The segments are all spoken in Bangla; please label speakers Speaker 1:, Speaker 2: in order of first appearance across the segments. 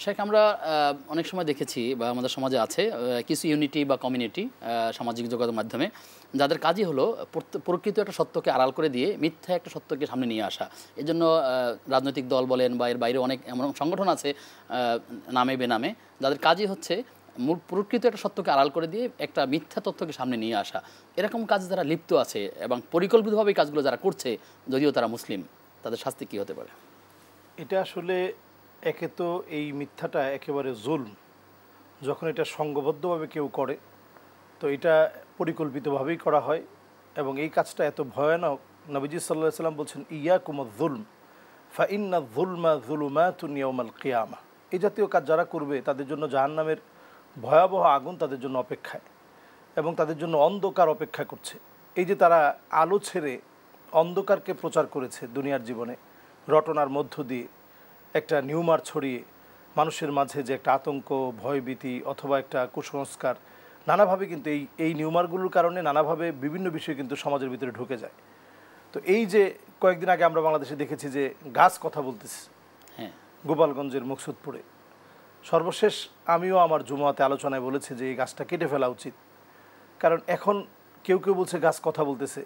Speaker 1: শেখ, আমরা অনেক সময় দেখেছি বা আমাদের সমাজে আছে কিছু ইউনিটি বা কমিউনিটি সামাজিক যোগাযোগের মাধ্যমে যাদের কাজই হলো প্রকৃত একটা সত্যকে আড়াল করে দিয়ে মিথ্যা একটা সত্যকে সামনে নিয়ে আসা। এজন্য রাজনৈতিক দল বলেন বা এর বাইরে অনেক এমন সংগঠন আছে নামে বেনামে, যাদের কাজই হচ্ছে প্রকৃত একটা সত্যকে আড়াল করে দিয়ে একটা মিথ্যা তথ্যকে সামনে নিয়ে আসা। এরকম কাজে যারা লিপ্ত আছে এবং পরিকল্পিতভাবে এই কাজগুলো যারা করছে, যদিও তারা মুসলিম, তাদের শাস্তি কী হতে পারে?
Speaker 2: এটা আসলে একে তো এই মিথ্যাটা একেবারে জুলম, যখন এটা সংঘবদ্ধভাবে কেউ করে তো এটা পরিকল্পিতভাবেই করা হয় এবং এই কাজটা এত ভয়ানক। নবীজি সাল্লাল্লাহু আলাইহি সাল্লাম বলছেন, ইয়াকুমুয যুলম ফা ইন্না যুলমা যুলুমাতুন ইয়াউমাল কিয়ামা। এই জাতীয় কাজ যারা করবে তাদের জন্য জাহান্নামের ভয়াবহ আগুন তাদের জন্য অপেক্ষায় এবং তাদের জন্য অন্ধকার অপেক্ষা করছে। এই যে তারা আলো ছেড়ে অন্ধকারকে প্রচার করেছে দুনিয়ার জীবনে, রটনার মধ্য দিয়ে একটা নিউমার ছড়িয়ে মানুষের মাঝে যে একটা আতঙ্ক, ভয়ভীতি অথবা একটা কুসংস্কার, নানাভাবে কিন্তু এই নিউমারগুলোর কারণে নানাভাবে বিভিন্ন বিষয় কিন্তু সমাজের ভিতরে ঢুকে যায়। তো এই যে কয়েকদিন আগে আমরা বাংলাদেশে দেখেছি যে গাছ কথা বলতেছে, হ্যাঁ, গোপালগঞ্জের মুকসুদপুরে। সর্বশেষ আমিও আমার জুমাতে আলোচনায় বলেছি যে এই গাছটা কেটে ফেলা উচিত। কারণ এখন কেউ কেউ বলছে গাছ কথা বলতেছে।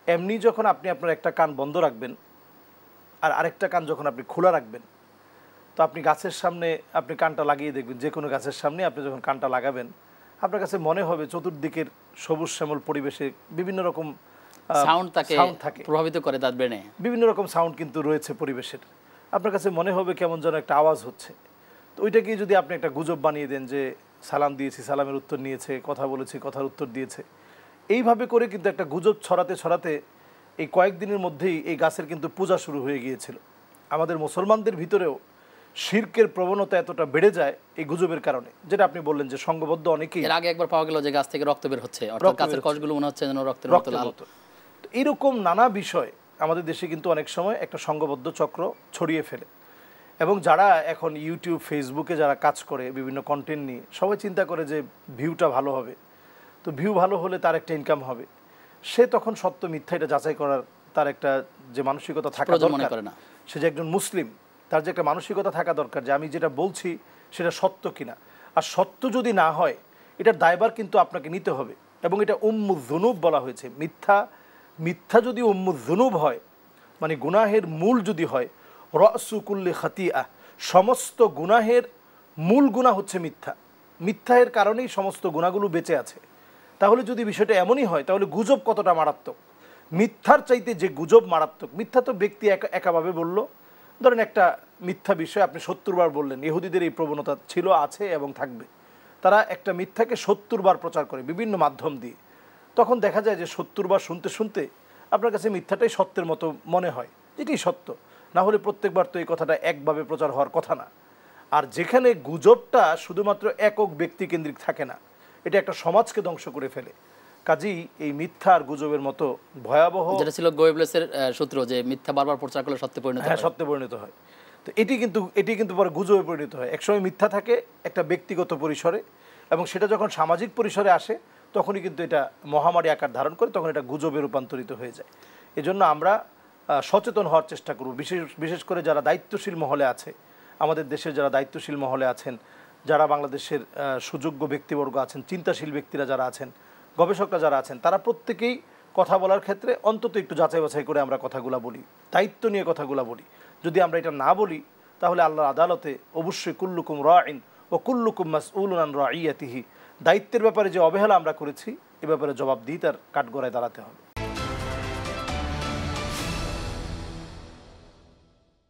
Speaker 2: এমনি যখন আপনি আপনার একটা কান বন্ধ রাখবেন আর আরেকটা কান যখন আপনি খোলা রাখবেন, তো আপনি গাছের সামনে আপনি কানটা লাগিয়ে দেখবেন, যে কোনো গাছের সামনে আপনি যখন কানটা লাগাবেন আপনার কাছে মনে হবে চতুর্দিকের সবুজ শ্যামল পরিবেশে বিভিন্ন রকম
Speaker 1: সাউন্ড থাকে, প্রভাবিত করে তার ব্রেনে
Speaker 2: বিভিন্ন রকম সাউন্ড কিন্তু রয়েছে পরিবেশের। আপনার কাছে মনে হবে কেমন যেন একটা আওয়াজ হচ্ছে। তো ওইটাকে যদি আপনি একটা গুজব বানিয়ে দেন যে সালাম দিয়েছি, সালামের উত্তর নিয়েছে, কথা বলেছি, কথার উত্তর দিয়েছে, এইভাবে করে কিন্তু একটা গুজব ছড়াতে ছড়াতে এই কয়েকদিনের মধ্যেই এই গাছের কিন্তু পূজা শুরু হয়ে গিয়েছিল। আমাদের মুসলমানদের ভিতরেও শিরকের প্রবণতা এতটা বেড়ে যায় এই গুজবের কারণে, যেটা আপনি বললেন যে সংঘবদ্ধ অনেকেই।
Speaker 1: এর আগে একবার পাওয়া গেল যে গাছ থেকে রক্ত বের হচ্ছে, অর্থাৎ গাছের কষগুলো মনে হচ্ছে যেন রক্তের মতো লাল।
Speaker 2: তো এরকম নানা বিষয় আমাদের দেশে কিন্তু অনেক সময় একটা সংঘবদ্ধ চক্র ছড়িয়ে ফেলে। এবং যারা এখন ইউটিউব, ফেসবুকে যারা কাজ করে বিভিন্ন কন্টেন্ট নিয়ে, সবাই চিন্তা করে যে ভিউটা ভালো হবে, তো ভিউ ভালো হলে তার একটা ইনকাম হবে। সে তখন সত্য মিথ্যা এটা যাচাই করার তার একটা যে মানসিকতা থাকা দরকার, সে যে একজন মুসলিম তার যে একটা মানসিকতা থাকা দরকার যে আমি যেটা বলছি সেটা সত্য কিনা। আর সত্য যদি না হয় এটার দায়ভার কিন্তু আপনাকে নিতে হবে। এবং এটা উম্মুয যুনুব বলা হয়েছে। মিথ্যা যদি উম্মুয যুনুব হয়, মানে গুনাহের মূল যদি হয়, রাসু কুল্লি খাতিআহ, সমস্ত গুনাহের মূল গুনাহ হচ্ছে মিথ্যা। মিথ্যার কারণেই সমস্ত গুনাহগুলো বেঁচে আছে। তাহলে যদি বিষয়টা এমনই হয় তাহলে গুজব কতটা মারাত্মক। মিথ্যার চাইতে যে গুজব মারাত্মক। মিথ্যা তো ব্যক্তি একাভাবে বলল, ধরেন একটা মিথ্যা বিষয় আপনি ৭০ বার বললেন। ইহুদিদের এই প্রবণতা ছিল, আছে এবং থাকবে। তারা একটা মিথ্যাকে ৭০ বার প্রচার করে বিভিন্ন মাধ্যম দিয়ে। তখন দেখা যায় যে ৭০ বার শুনতে শুনতে আপনার কাছে মিথ্যাটাই সত্যের মতো মনে হয়, যেটি সত্য। না হলে প্রত্যেকবার তো এই কথাটা একভাবে প্রচার হওয়ার কথা না। আর যেখানে গুজবটা শুধুমাত্র একক ব্যক্তিকেন্দ্রিক থাকে না, এটা একটা সমাজকে ধ্বংস করে ফেলে। কাজেই এই মিথ্যা আর গুজবের মতো ভয়াবহ,
Speaker 1: যেটা ছিল গোয়েবলসের সূত্র যে মিথ্যা বারবার প্রচার করলে সত্যে পরিণত হয়।
Speaker 2: হ্যাঁ, সত্যে পরিণত হয়। তো এটি কিন্তু পরে গুজবে পরিণত হয়। একসময় মিথ্যা থাকে একটা ব্যক্তিগত পরিসরে, এবং সেটা যখন সামাজিক পরিসরে আসে তখনই কিন্তু এটা মহামারী আকার ধারণ করে, তখন এটা গুজবে রূপান্তরিত হয়ে যায়। এজন্য আমরা সচেতন হওয়ার চেষ্টা করব। বিশেষ করে যারা দায়িত্বশীল মহলে আছে, আমাদের দেশের যারা দায়িত্বশীল মহলে আছেন, যারা বাংলাদেশের সুযোগ্য ব্যক্তিবর্গ আছেন, চিন্তাশীল ব্যক্তিরা যারা আছেন, গবেষকরা যারা আছেন, তারা প্রত্যেকেই কথা বলার ক্ষেত্রে অন্তত একটু যাচাই বাছাই করে আমরা কথাগুলো বলি, দায়িত্ব নিয়ে কথাগুলো বলি। যদি আমরা এটা না বলি তাহলে আল্লাহর আদালতে অবশ্যই কুল্লুকুম রাইন ও কুল্লুকুম মাসউলুন আন রাইয়াতিহি, দায়িত্বের ব্যাপারে যে অবহেলা আমরা করেছি এ ব্যাপারে জবাবদিহিতার কাঠগড়ায় দাঁড়াতে হবে।